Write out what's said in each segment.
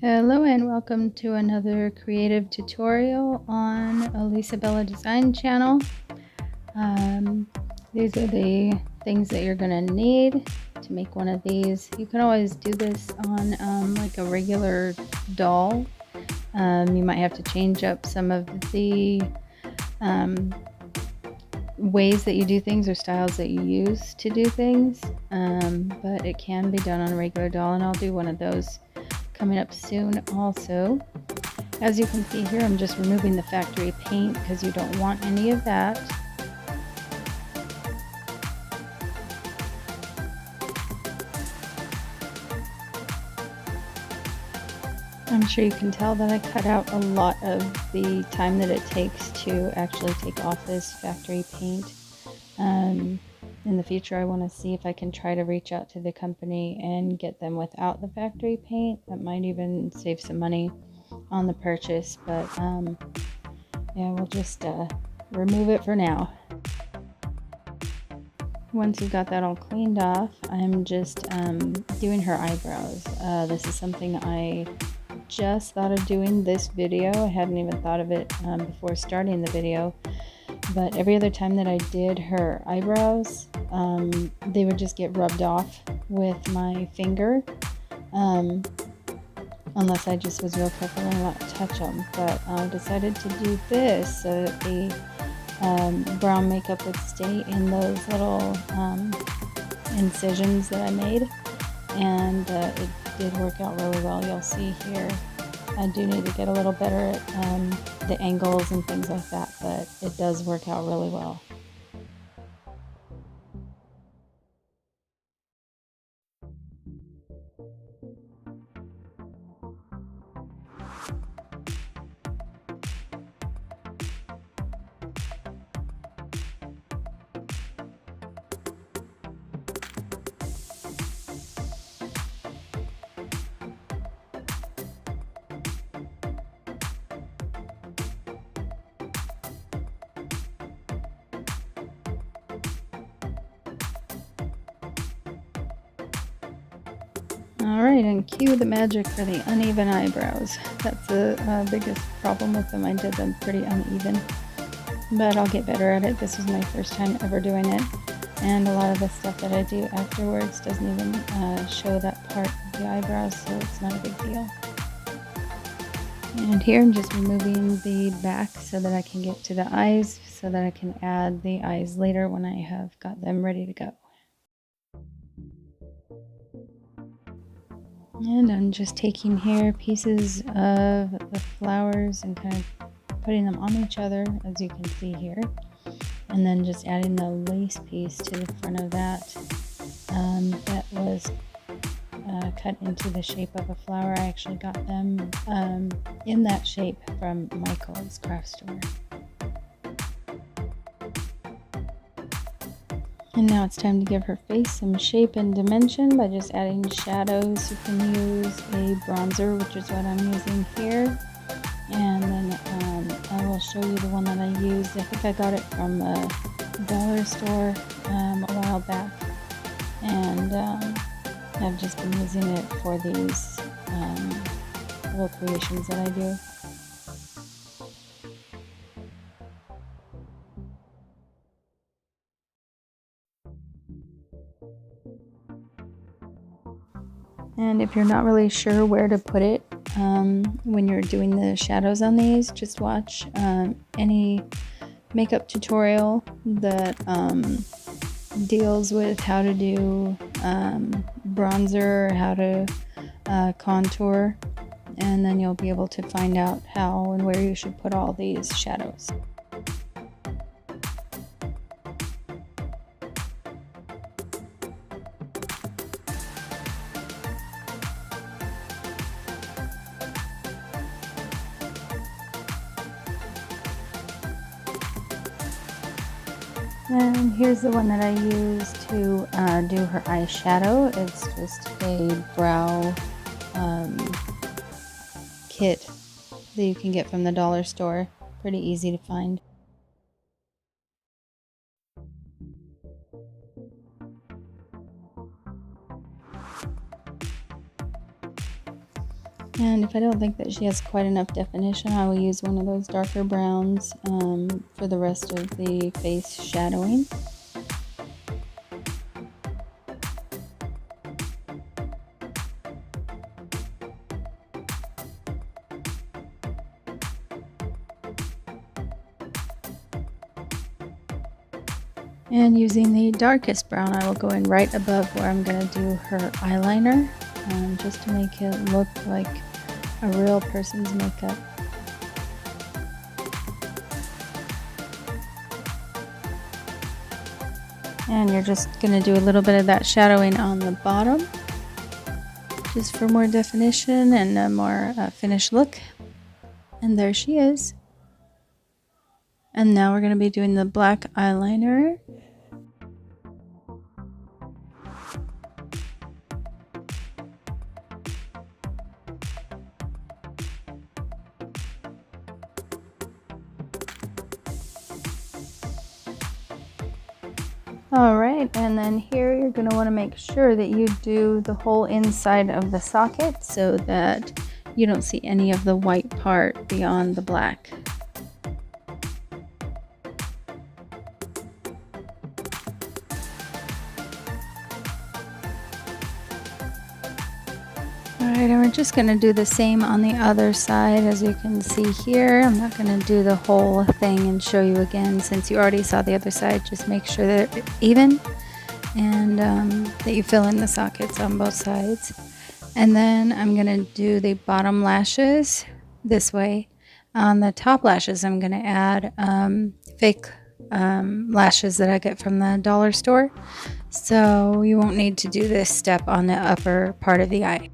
Hello and welcome to another creative tutorial on Elisa Bella Design channel. These are the things that you're going to need to make one of these. You can always do this on like a regular doll. You might have to change up some of the ways that you do things or styles that you use to do things, but it can be done on a regular doll, and I'll do one of those coming up soon also. As you can see here, I'm just removing the factory paint because you don't want any of that. I'm sure you can tell that I cut out a lot of the time that it takes to actually take off this factory paint. In the future, I want to see if I can try to reach out to the company and get them without the factory paint. That might even save some money on the purchase, but yeah, we'll just remove it for now. Once you've got that all cleaned off, I'm just doing her eyebrows. This is something I just thought of doing this video. I hadn't even thought of it before starting the video, but every other time that I did her eyebrows, they would just get rubbed off with my finger, unless I just was real careful and not touch them. But I decided to do this so that the brown makeup would stay in those little incisions that I made, and it did work out really well. You'll see here I do need to get a little better at the angles and things like that, but it does work out really well. Alright, and cue the magic for the uneven eyebrows. That's the biggest problem with them. I did them pretty uneven, but I'll get better at it. This was my first time ever doing it, and a lot of the stuff that I do afterwards doesn't even show that part of the eyebrows, so it's not a big deal. And here I'm just removing the back so that I can get to the eyes, so that I can add the eyes later when I have got them ready to go. And I'm just taking here pieces of the flowers and kind of putting them on each other, as you can see here, and then just adding the lace piece to the front of that. That was cut into the shape of a flower. I actually got them in that shape from Michael's craft store. And now it's time to give her face some shape and dimension by just adding shadows. You can use a bronzer, which is what I'm using here. And then I will show you the one that I used. I think I got it from a dollar store a while back. And I've just been using it for these little creations that I do. And if you're not really sure where to put it when you're doing the shadows on these, just watch any makeup tutorial that deals with how to do bronzer, how to contour, and then you'll be able to find out how and where you should put all these shadows. And here's the one that I use to do her eyeshadow. It's just a brow kit that you can get from the dollar store. Pretty easy to find. And if I don't think that she has quite enough definition, I will use one of those darker browns for the rest of the face shadowing. And using the darkest brown, I will go in right above where I'm going to do her eyeliner, just to make it look like a real person's makeup. And you're just going to do a little bit of that shadowing on the bottom, just for more definition and a more finished look. And there she is. And now we're going to be doing the black eyeliner. Alright, and then here you're going to want to make sure that you do the whole inside of the socket so that you don't see any of the white part beyond the black. Alright, and we're just going to do the same on the other side. As you can see here, I'm not going to do the whole thing and show you again since you already saw the other side. Just make sure that they're even and that you fill in the sockets on both sides. And then I'm going to do the bottom lashes this way. On the top lashes, I'm going to add fake lashes that I get from the dollar store. So you won't need to do this step on the upper part of the eye.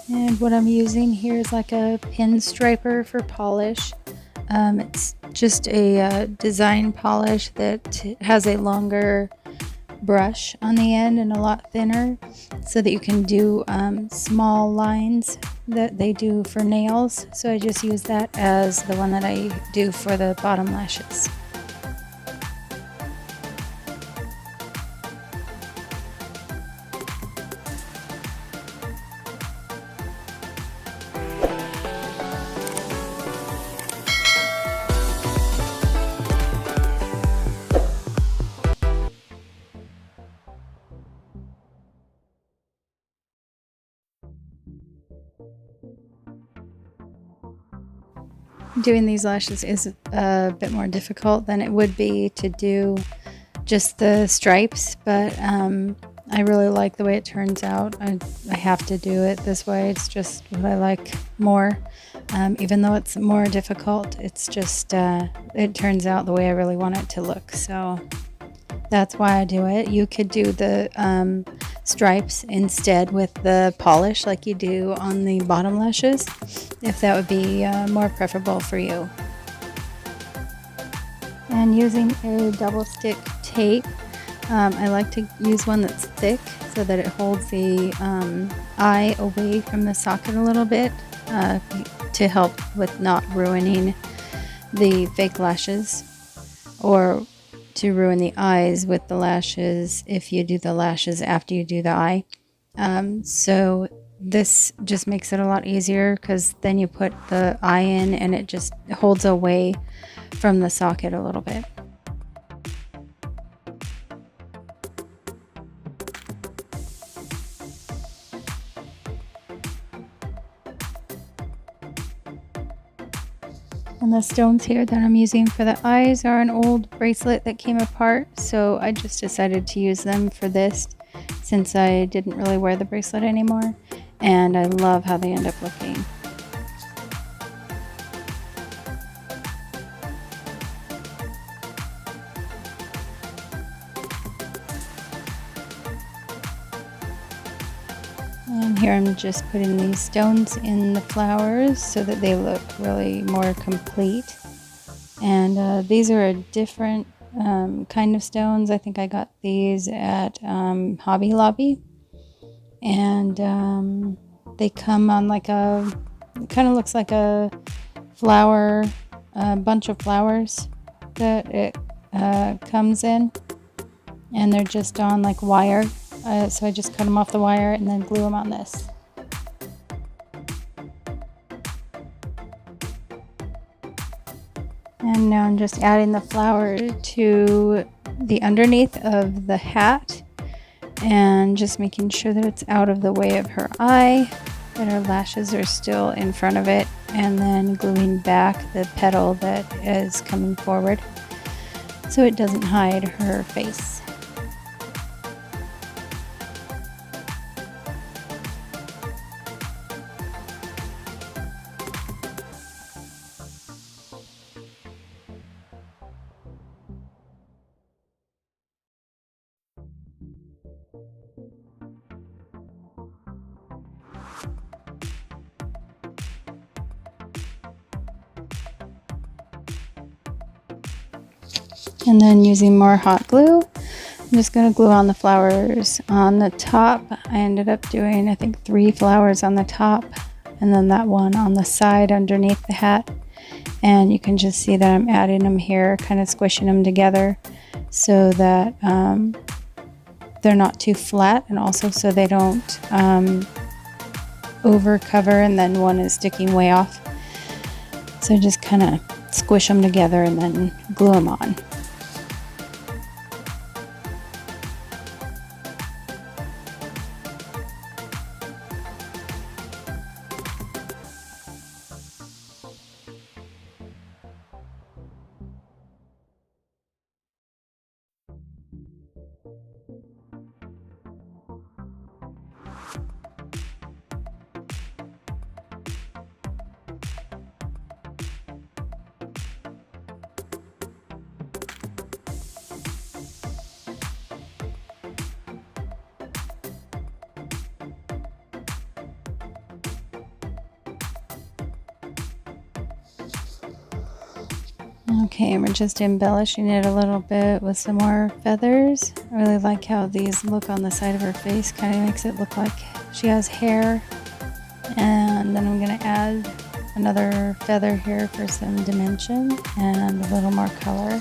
And what I'm using here is like a pin striper for polish. It's just a design polish that has a longer brush on the end and a lot thinner, so that you can do small lines that they do for nails. So I just use that as the one that I do for the bottom lashes. Doing these lashes is a bit more difficult than it would be to do just the stripes, but I really like the way it turns out. I have to do it this way. It's just what I like more. Even though it's more difficult, it's just it turns out the way I really want it to look. So that's why I do it. You could do the stripes instead with the polish like you do on the bottom lashes, if that would be more preferable for you. And using a double stick tape, I like to use one that's thick so that it holds the eye away from the socket a little bit, to help with not ruining the fake lashes, or to ruin the eyes with the lashes if you do the lashes after you do the eye. So this just makes it a lot easier, because then you put the eye in and it just holds away from the socket a little bit. And the stones here that I'm using for the eyes are an old bracelet that came apart, so I just decided to use them for this since I didn't really wear the bracelet anymore, and I love how they end up looking. And here I'm just putting these stones in the flowers so that they look really more complete. And these are a different kind of stones. I think I got these at Hobby Lobby. And they come on like it kind of looks like a flower, a bunch of flowers that it comes in. And they're just on like wire. So I just cut them off the wire and then glue them on this. And now I'm just adding the flower to the underneath of the hat and just making sure that it's out of the way of her eye, that her lashes are still in front of it, and then gluing back the petal that is coming forward so it doesn't hide her face. And then using more hot glue, I'm just going to glue on the flowers on the top. I ended up doing, I think, 3 flowers on the top and then that one on the side underneath the hat. And you can just see that I'm adding them here, kind of squishing them together so that they're not too flat, and also so they don't over cover and then one is sticking way off. So just kind of squish them together and then glue them on. Okay, and we're just embellishing it a little bit with some more feathers. I really like how these look on the side of her face. Kind of makes it look like she has hair. And then I'm going to add another feather here for some dimension and a little more color.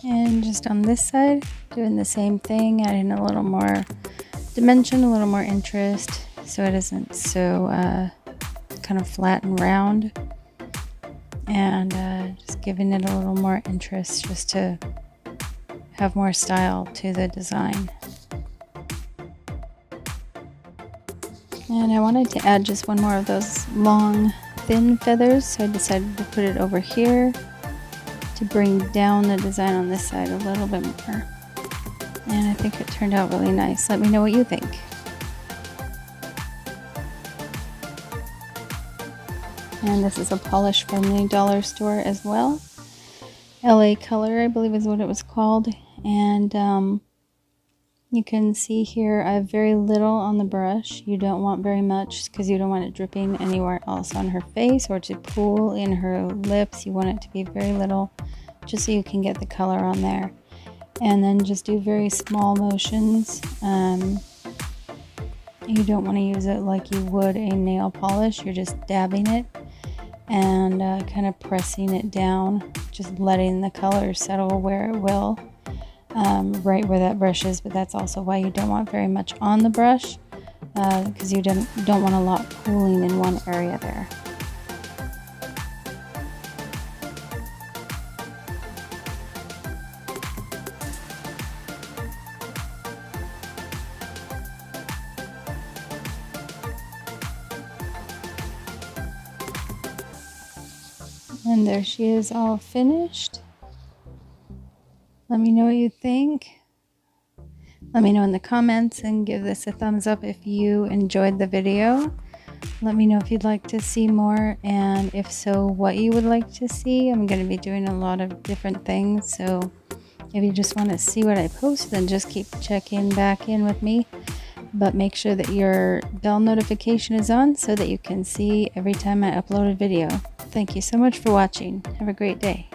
And just on this side, doing the same thing, adding a little more dimension, a little more interest, so it isn't so kind of flat and round. And just giving it a little more interest just to have more style to the design. And I wanted to add just one more of those long, thin feathers, so I decided to put it over here to bring down the design on this side a little bit more. And I think it turned out really nice. Let me know what you think. And this is a polish from the dollar store as well. LA Color, I believe is what it was called. And you can see here I have very little on the brush. You don't want very much because you don't want it dripping anywhere else on her face or to pool in her lips. You want it to be very little, just so you can get the color on there. And then just do very small motions. You don't want to use it like you would a nail polish. You're just dabbing it and kind of pressing it down, just letting the color settle where it will. Right where that brush is, but that's also why you don't want very much on the brush, because you don't want a lot pooling in one area there. And there she is, all finished. Let me know what you think. Let me know in the comments and give this a thumbs up if you enjoyed the video. Let me know if you'd like to see more, and if so, what you would like to see. I'm going to be doing a lot of different things, so if you just want to see what I post, then just keep checking back in with me. but make sure that your bell notification is on so that you can see every time I upload a video. Thank you so much for watching. Have a great day.